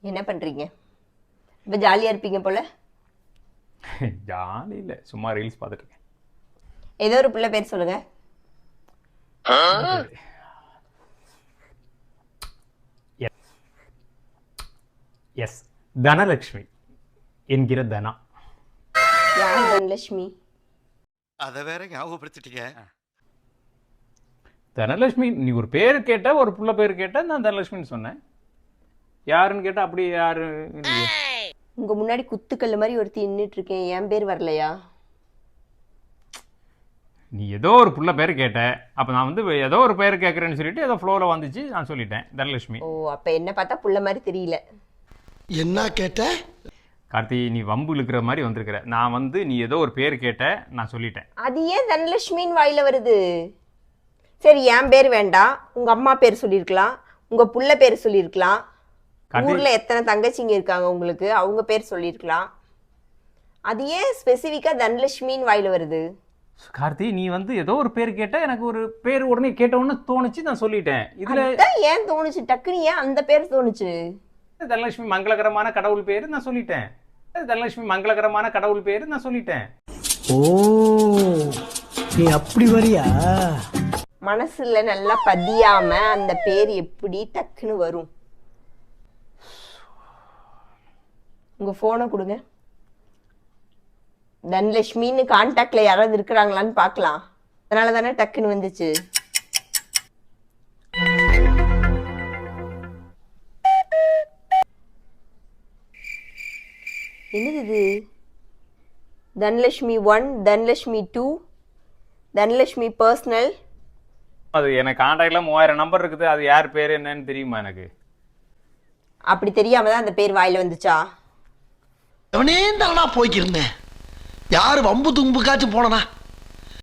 என்ன பண்றீங்க? இப்போ ஜாலியா இருப்பீங்க போல. ஜாலி இல்லை, சும்மா ரீல்ஸ் பார்த்துட்டு இருக்கேன். ஏதோ ஒரு பிள்ளை பேர் சொல்லுங்க. எஸ், தனலட்சுமி என்கிற தனா. யார் தனலட்சுமி? அதை வேற ஞாபகப்படுத்திட்டீங்க. தனலட்சுமி, நீ ஒரு பேர் கேட்ட, ஒரு புள்ள பேர் கேட்ட, நான் தனலட்சுமின்னு சொன்னேன். யாருன்னு கேட்டா அப்படி யாரு இல்லையே. உங்க முன்னாடி குத்துக்கல்லு மாதிரி ஒருத்தி நின்றுட்டு இருக்கேன், என் பேர் வரலையா? நீ ஏதோ ஒரு புள்ள பேர் கேட்ட, அப்போ நான் வந்து ஏதோ ஒரு பேர் கேட்குறேன்னு சொல்லிட்டு ஏதோ ஃப்ளோவில் வந்துச்சு, நான் சொல்லிட்டேன் தனலட்சுமி. ஓ, அப்ப என்ன பார்த்தா புள்ள மாதிரி தெரியல. என்ன கேட்ட? கார்த்தி, நீ வம்பு இழுக்கிற மாதிரி வந்திருக்கிற. நான் வந்து நீ ஏதோ ஒரு பேர் கேட்ட, நான் சொல்லிட்டேன். அது ஏன் தனலட்சுமின்னு வாயில வருது? சரி, என் பேர் வேண்டாம், உங்க அம்மா பேர் சொல்லியிருக்கலாம், உங்க புள்ள பேர் சொல்லியிருக்கலாம், ஊர்ல எத்தனை தங்கச்சிங்க இருக்காங்க உங்களுக்கு, அவங்க பேர் சொல்லியிருக்கலாம். அது ஏன் ஸ்பெசிஃபிக்கா தனலட்சுமின்னு வாயில வருது? கார்த்தி, நீ வந்து ஏதோ ஒரு பேர் கேட்ட, எனக்கு ஒரு பேர் உடனே கேட்ட உடனே தோணுச்சு, நான் சொல்லிட்டேன். இதுல ஏன் தோணுச்சு? டக்குன்னு ஏன் அந்த பேர் தோணுச்சு? தனலட்சுமி மங்களகரமான கடவுள் பேரு, நான் சொல்லிட்டேன். தனலட்சுமி மங்களகரமான கடவுள் பேரு, நான் சொல்லிட்டேன். ஓ, நீ அப்படி வரியா? மனசுல நல்லா பதியாம அந்த பேர் எப்படி டக்குன்னு வரும்? உங்க போனை கொடுங்க. தனலட்சுமின்னு கான்டாக்ட்ல யாராவது இருக்கிறாங்களான்னு பார்க்கலாம். அதனால தானே டக்குன்னு வந்துச்சு. என்னது இது? தனலட்சுமி 1, தனலட்சுமி 2, தனலட்சுமி பர்சனல். அது எனக்கு கான்டாக்ட்ல 3000 நம்பர் இருக்குது. அது யார் பேர் என்னன்னு தெரியுமா எனக்கு? அப்படி தெரியாம தான் அந்த பேர் வாயில வந்துச்சா? அவனே தானா போய்க்கிருந்தேன். யாரு வம்பு தும்புக்காச்சும் போனனா?